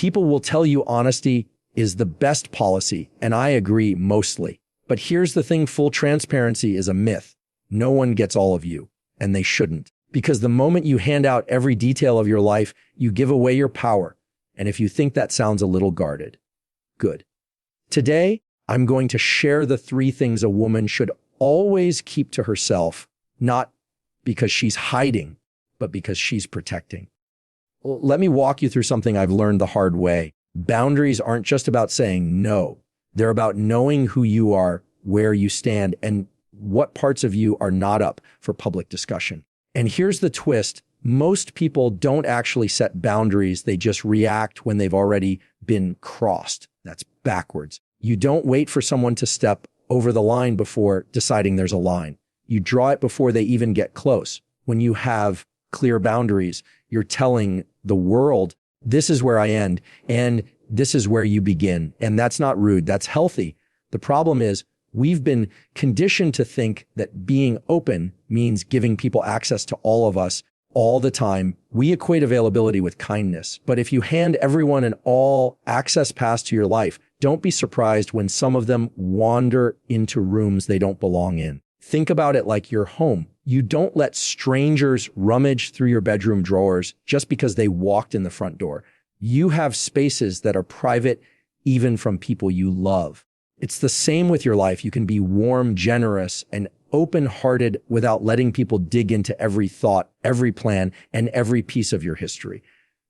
People will tell you honesty is the best policy, and I agree mostly. But here's the thing, full transparency is a myth. No one gets all of you, and they shouldn't. Because the moment you hand out every detail of your life, you give away your power. And if you think that sounds a little guarded, good. Today, I'm going to share the 3 things a woman should always keep to herself, not because she's hiding, but because she's protecting. Well, let me walk you through something I've learned the hard way. Boundaries aren't just about saying no. They're about knowing who you are, where you stand, and what parts of you are not up for public discussion. And here's the twist. Most people don't actually set boundaries. They just react when they've already been crossed. That's backwards. You don't wait for someone to step over the line before deciding there's a line. You draw it before they even get close. When you have clear boundaries, you're telling the world, this is where I end and this is where you begin. And that's not rude. That's healthy. The problem is we've been conditioned to think that being open means giving people access to all of us all the time. We equate availability with kindness. But if you hand everyone an all access pass to your life, don't be surprised when some of them wander into rooms they don't belong in. Think about it like your home. You don't let strangers rummage through your bedroom drawers just because they walked in the front door. You have spaces that are private even from people you love. It's the same with your life. You can be warm, generous, and open-hearted without letting people dig into every thought, every plan, and every piece of your history.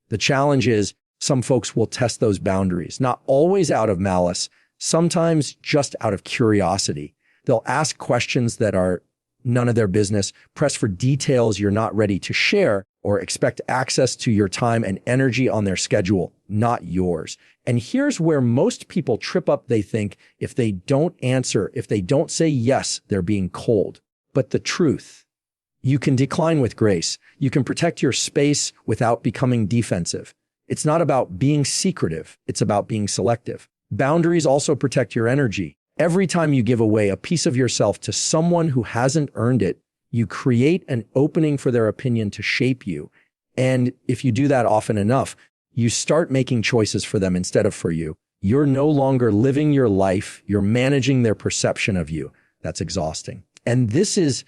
The challenge is some folks will test those boundaries, not always out of malice, sometimes just out of curiosity. They'll ask questions that are none of their business, press for details you're not ready to share, or expect access to your time and energy on their schedule, not yours. And here's where most people trip up. They think if they don't answer, if they don't say yes, they're being cold. But the truth, you can decline with grace. You can protect your space without becoming defensive. It's not about being secretive. It's about being selective. Boundaries also protect your energy. Every time you give away a piece of yourself to someone who hasn't earned it, you create an opening for their opinion to shape you. And if you do that often enough, you start making choices for them instead of for you. You're no longer living your life. You're managing their perception of you. That's exhausting. And this is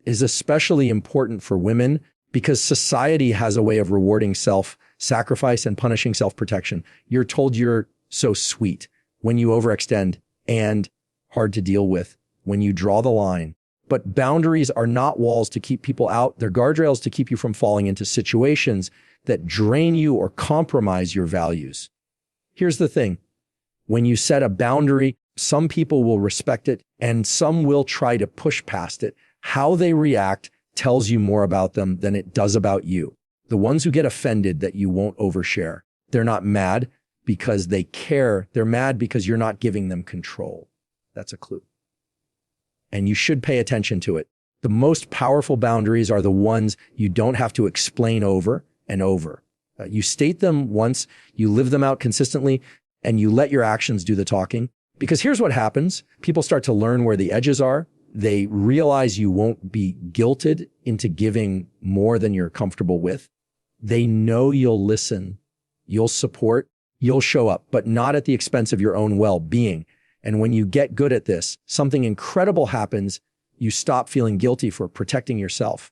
especially important for women because society has a way of rewarding self-sacrifice and punishing self-protection. You're told you're so sweet when you overextend and hard to deal with when you draw the line. But boundaries are not walls to keep people out. They're guardrails to keep you from falling into situations that drain you or compromise your values. Here's the thing. When you set a boundary, some people will respect it and some will try to push past it. How they react tells you more about them than it does about you. The ones who get offended that you won't overshare, they're not mad because they care. They're mad because you're not giving them control. That's a clue. And you should pay attention to it. The most powerful boundaries are the ones you don't have to explain over and over. You state them once, you live them out consistently, and you let your actions do the talking. Because here's what happens. People start to learn where the edges are. They realize you won't be guilted into giving more than you're comfortable with. They know you'll listen, you'll support, you'll show up, but not at the expense of your own well-being. And when you get good at this, something incredible happens. You stop feeling guilty for protecting yourself.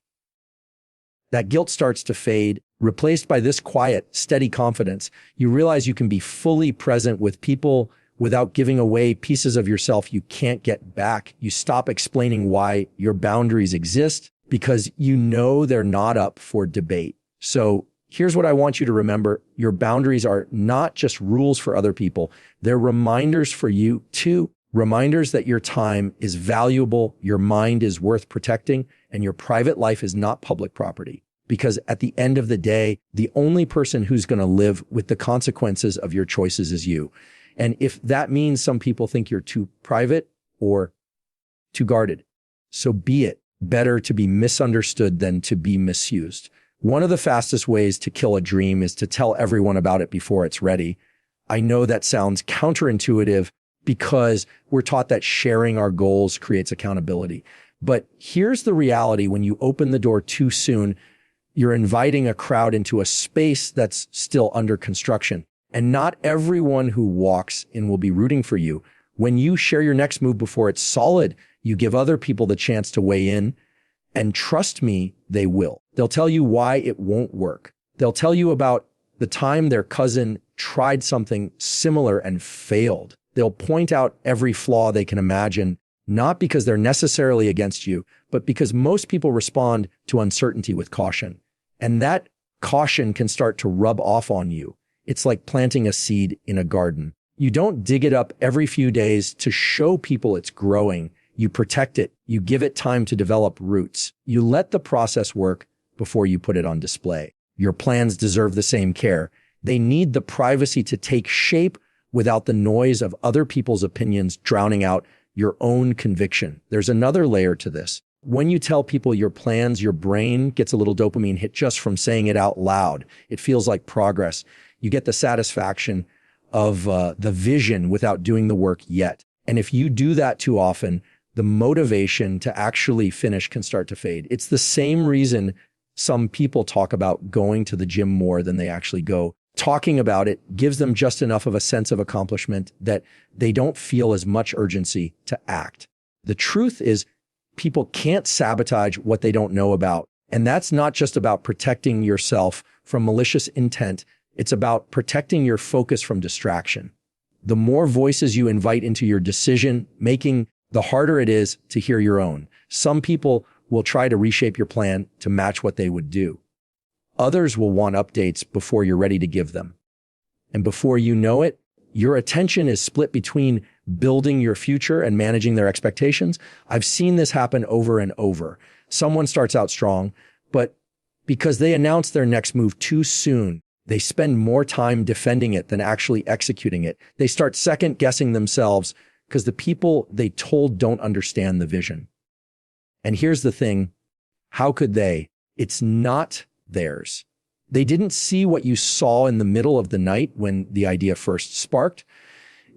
That guilt starts to fade, replaced by this quiet, steady confidence. You realize you can be fully present with people without giving away pieces of yourself you can't get back. You stop explaining why your boundaries exist because you know they're not up for debate. So here's what I want you to remember. Your boundaries are not just rules for other people. They're reminders for you too. Reminders that your time is valuable, your mind is worth protecting, and your private life is not public property. Because at the end of the day, the only person who's going to live with the consequences of your choices is you. And if that means some people think you're too private or too guarded, so be it. Better to be misunderstood than to be misused. One of the fastest ways to kill a dream is to tell everyone about it before it's ready. I know that sounds counterintuitive because we're taught that sharing our goals creates accountability. But here's the reality. When you open the door too soon, you're inviting a crowd into a space that's still under construction. And not everyone who walks in will be rooting for you. When you share your next move before it's solid, you give other people the chance to weigh in. And trust me, they will. They'll tell you why it won't work. They'll tell you about the time their cousin tried something similar and failed. They'll point out every flaw they can imagine, not because they're necessarily against you, but because most people respond to uncertainty with caution. And that caution can start to rub off on you. It's like planting a seed in a garden. You don't dig it up every few days to show people it's growing. You protect it. You give it time to develop roots. You let the process work before you put it on display. Your plans deserve the same care. They need the privacy to take shape without the noise of other people's opinions drowning out your own conviction. There's another layer to this. When you tell people your plans, your brain gets a little dopamine hit just from saying it out loud. It feels like progress. You get the satisfaction of the vision without doing the work yet. And if you do that too often, the motivation to actually finish can start to fade. It's the same reason some people talk about going to the gym more than they actually go. Talking about it gives them just enough of a sense of accomplishment that they don't feel as much urgency to act. The truth is, people can't sabotage what they don't know about. And that's not just about protecting yourself from malicious intent. It's about protecting your focus from distraction. The more voices you invite into your decision making, the harder it is to hear your own. Some people will try to reshape your plan to match what they would do. Others will want updates before you're ready to give them. And before you know it, your attention is split between building your future and managing their expectations. I've seen this happen over and over. Someone starts out strong, but because they announce their next move too soon, they spend more time defending it than actually executing it. They start second guessing themselves because the people they told don't understand the vision. And here's the thing, how could they? It's not theirs. They didn't see what you saw in the middle of the night when the idea first sparked.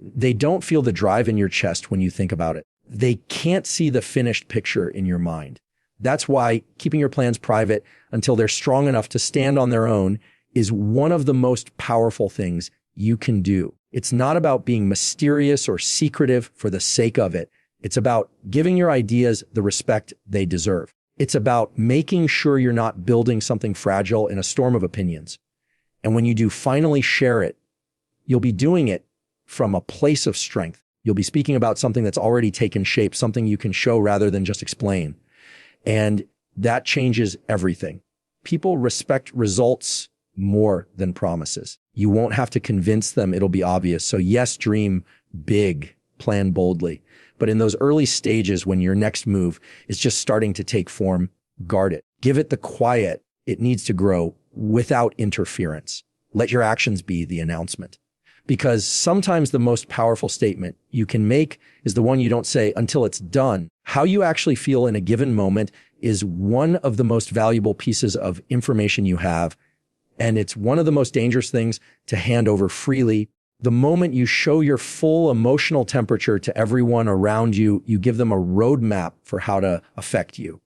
They don't feel the drive in your chest when you think about it. They can't see the finished picture in your mind. That's why keeping your plans private until they're strong enough to stand on their own is one of the most powerful things you can do. It's not about being mysterious or secretive for the sake of it. It's about giving your ideas the respect they deserve. It's about making sure you're not building something fragile in a storm of opinions. And when you do finally share it, you'll be doing it from a place of strength. You'll be speaking about something that's already taken shape, something you can show rather than just explain. And that changes everything. People respect results more than promises. You won't have to convince them, it'll be obvious. So yes, dream big, plan boldly. But in those early stages when your next move is just starting to take form, guard it. Give it the quiet it needs to grow without interference. Let your actions be the announcement. Because sometimes the most powerful statement you can make is the one you don't say until it's done. How you actually feel in a given moment is one of the most valuable pieces of information you have. And it's one of the most dangerous things to hand over freely. The moment you show your full emotional temperature to everyone around you, you give them a roadmap for how to affect you.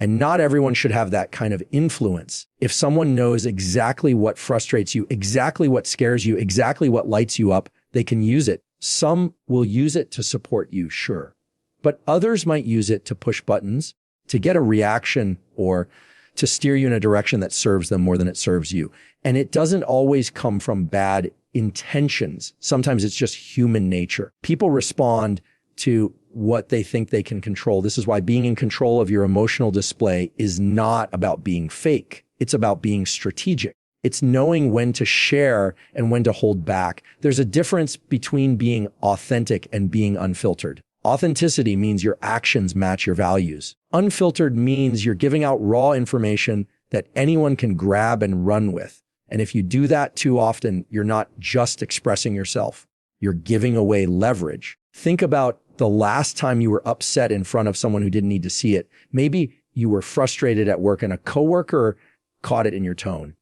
And not everyone should have that kind of influence. If someone knows exactly what frustrates you, exactly what scares you, exactly what lights you up, they can use it. Some will use it to support you, sure. But others might use it to push buttons, to get a reaction, or to steer you in a direction that serves them more than it serves you. And it doesn't always come from bad intentions. Sometimes it's just human nature. People respond to what they think they can control. This is why being in control of your emotional display is not about being fake. It's about being strategic. It's knowing when to share and when to hold back. There's a difference between being authentic and being unfiltered. Authenticity means your actions match your values. Unfiltered means you're giving out raw information that anyone can grab and run with. And if you do that too often, you're not just expressing yourself. You're giving away leverage. Think about the last time you were upset in front of someone who didn't need to see it. Maybe you were frustrated at work and a coworker caught it in your tone.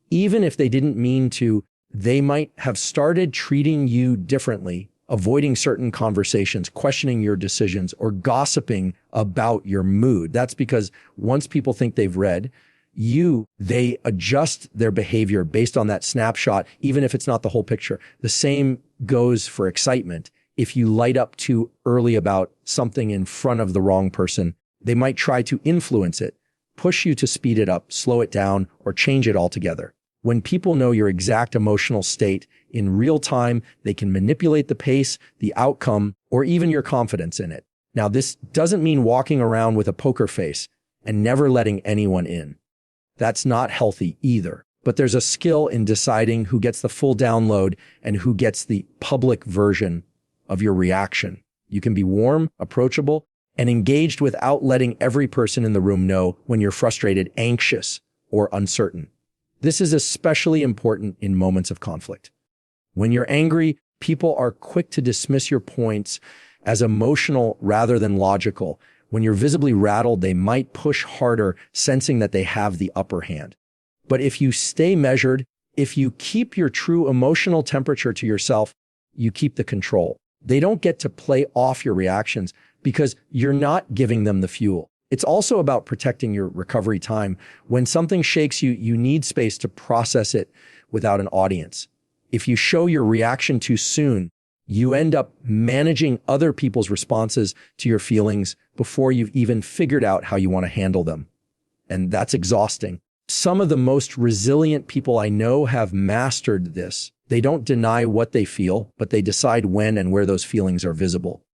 Even if they didn't mean to, they might have started treating you differently, avoiding certain conversations, questioning your decisions, or gossiping about your mood. That's because once people think they've read They adjust their behavior based on that snapshot, even if it's not the whole picture. The same goes for excitement. If you light up too early about something in front of the wrong person, they might try to influence it, push you to speed it up, slow it down, or change it altogether. When people know your exact emotional state in real time, they can manipulate the pace, the outcome, or even your confidence in it. Now, this doesn't mean walking around with a poker face and never letting anyone in. That's not healthy either. But there's a skill in deciding who gets the full download and who gets the public version of your reaction. You can be warm, approachable, and engaged without letting every person in the room know when you're frustrated, anxious, or uncertain. This is especially important in moments of conflict. When you're angry, people are quick to dismiss your points as emotional rather than logical. When you're visibly rattled, they might push harder, sensing that they have the upper hand. But if you stay measured, if you keep your true emotional temperature to yourself, you keep the control. They don't get to play off your reactions because you're not giving them the fuel. It's also about protecting your recovery time. When something shakes you, you need space to process it without an audience. If you show your reaction too soon, you end up managing other people's responses to your feelings before you've even figured out how you want to handle them. And that's exhausting. Some of the most resilient people I know have mastered this. They don't deny what they feel, but they decide when and where those feelings are visible.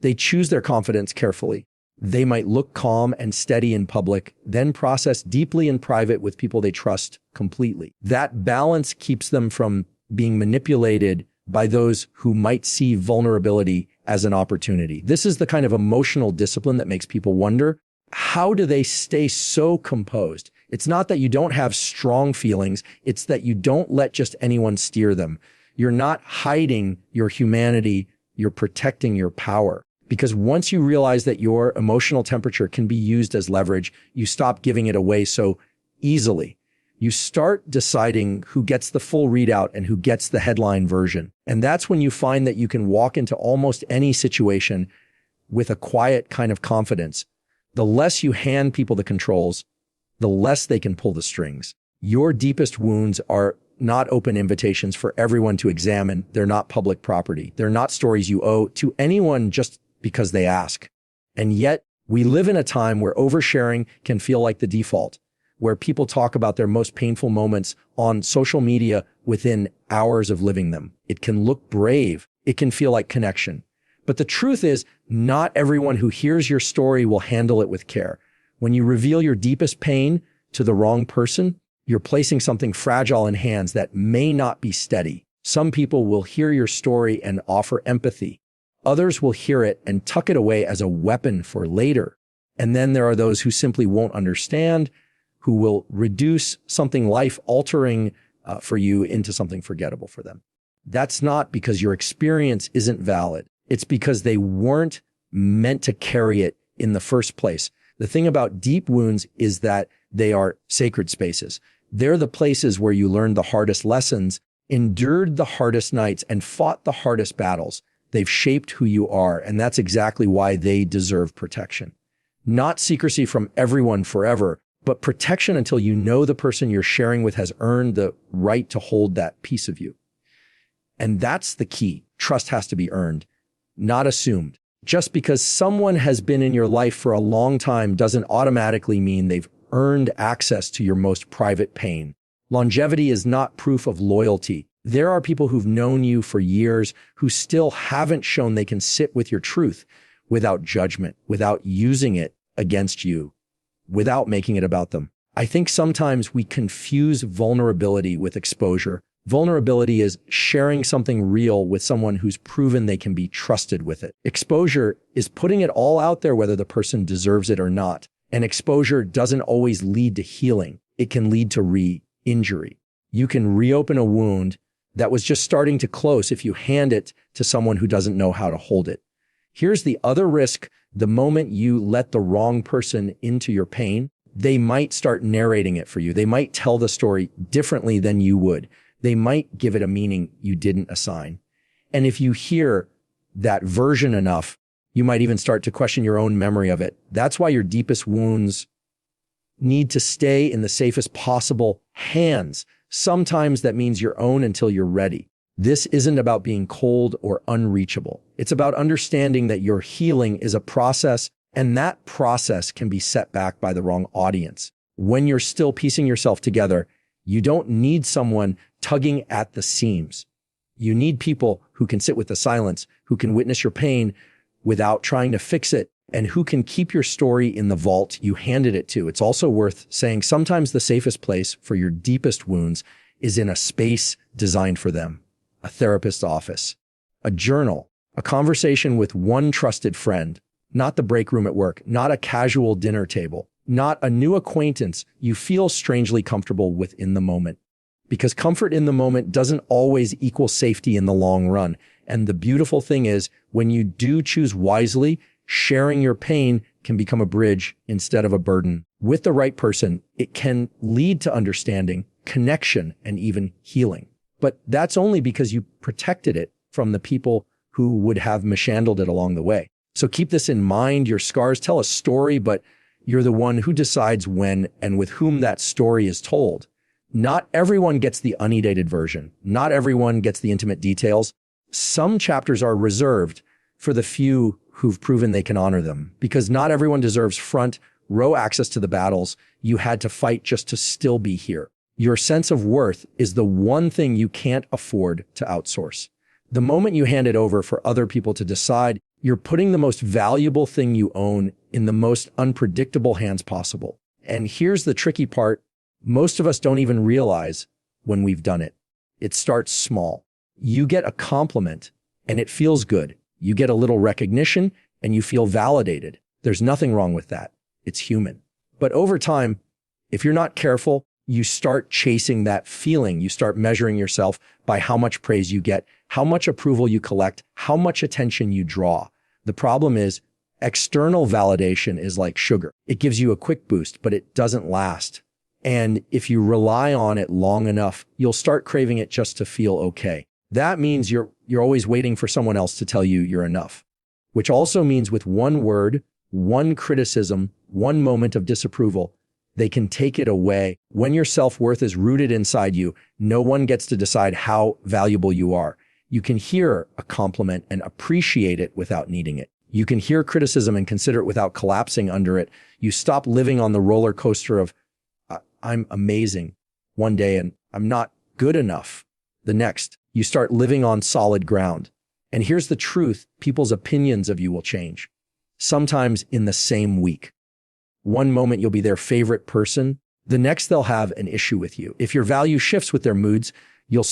They choose their confidence carefully. They might look calm and steady in public, then process deeply in private with people they trust completely. That balance keeps them from being manipulated by those who might see vulnerability as an opportunity. This is the kind of emotional discipline that makes people wonder, how do they stay so composed? It's not that you don't have strong feelings, it's that you don't let just anyone steer them. You're not hiding your humanity, you're protecting your power. Because once you realize that your emotional temperature can be used as leverage, you stop giving it away so easily. You start deciding who gets the full readout and who gets the headline version. And that's when you find that you can walk into almost any situation with a quiet kind of confidence. The less you hand people the controls, the less they can pull the strings. Your deepest wounds are not open invitations for everyone to examine. They're not public property. They're not stories you owe to anyone just because they ask. And yet, we live in a time where oversharing can feel like the default, where people talk about their most painful moments on social media within hours of living them. It can look brave. It can feel like connection. But the truth is, not everyone who hears your story will handle it with care. When you reveal your deepest pain to the wrong person, you're placing something fragile in hands that may not be steady. Some people will hear your story and offer empathy. Others will hear it and tuck it away as a weapon for later. And then there are those who simply won't understand, who will reduce something life-altering for you into something forgettable for them. That's not because your experience isn't valid. It's because they weren't meant to carry it in the first place. The thing about deep wounds is that they are sacred spaces. They're the places where you learned the hardest lessons, endured the hardest nights, and fought the hardest battles. They've shaped who you are, and that's exactly why they deserve protection. Not secrecy from everyone forever, but protection until you know the person you're sharing with has earned the right to hold that piece of you. And that's the key. Trust has to be earned, not assumed. Just because someone has been in your life for a long time doesn't automatically mean they've earned access to your most private pain. Longevity is not proof of loyalty. There are people who've known you for years who still haven't shown they can sit with your truth without judgment, without using it against you, without making it about them. I think sometimes we confuse vulnerability with exposure. Vulnerability is sharing something real with someone who's proven they can be trusted with it. Exposure is putting it all out there whether the person deserves it or not. And exposure doesn't always lead to healing. It can lead to re-injury. You can reopen a wound that was just starting to close if you hand it to someone who doesn't know how to hold it. Here's the other risk. The moment you let the wrong person into your pain, they might start narrating it for you. They might tell the story differently than you would. They might give it a meaning you didn't assign. And if you hear that version enough, you might even start to question your own memory of it. That's why your deepest wounds need to stay in the safest possible hands. Sometimes that means your own until you're ready. This isn't about being cold or unreachable. It's about understanding that your healing is a process, and that process can be set back by the wrong audience. When you're still piecing yourself together, you don't need someone tugging at the seams. You need people who can sit with the silence, who can witness your pain without trying to fix it, and who can keep your story in the vault you handed it to. It's also worth saying sometimes the safest place for your deepest wounds is in a space designed for them. A therapist's office, a journal, a conversation with one trusted friend, not the break room at work, not a casual dinner table, not a new acquaintance you feel strangely comfortable with in the moment. Because comfort in the moment doesn't always equal safety in the long run. And the beautiful thing is, when you do choose wisely, sharing your pain can become a bridge instead of a burden. With the right person, it can lead to understanding, connection, and even healing. But that's only because you protected it from the people who would have mishandled it along the way. So keep this in mind. Your scars tell a story, but you're the one who decides when and with whom that story is told. Not everyone gets the unedited version. Not everyone gets the intimate details. Some chapters are reserved for the few who've proven they can honor them, because not everyone deserves front row access to the battles you had to fight just to still be here. Your sense of worth is the one thing you can't afford to outsource. The moment you hand it over for other people to decide, you're putting the most valuable thing you own in the most unpredictable hands possible. And here's the tricky part. Most of us don't even realize when we've done it. It starts small. You get a compliment and it feels good. You get a little recognition and you feel validated. There's nothing wrong with that. It's human. But over time, if you're not careful, you start chasing that feeling. You start measuring yourself by how much praise you get, how much approval you collect, how much attention you draw. The problem is, external validation is like sugar. It gives you a quick boost, but it doesn't last. And if you rely on it long enough, you'll start craving it just to feel okay. That means you're always waiting for someone else to tell you you're enough, which also means with one word, one criticism, one moment of disapproval, they can take it away. When your self-worth is rooted inside you, no one gets to decide how valuable you are. You can hear a compliment and appreciate it without needing it. You can hear criticism and consider it without collapsing under it. You stop living on the roller coaster of, I'm amazing one day and I'm not good enough the next. You start living on solid ground. And here's the truth. People's opinions of you will change, sometimes in the same week. One moment you'll be their favorite person. The next they'll have an issue with you. If your value shifts with their moods, you'll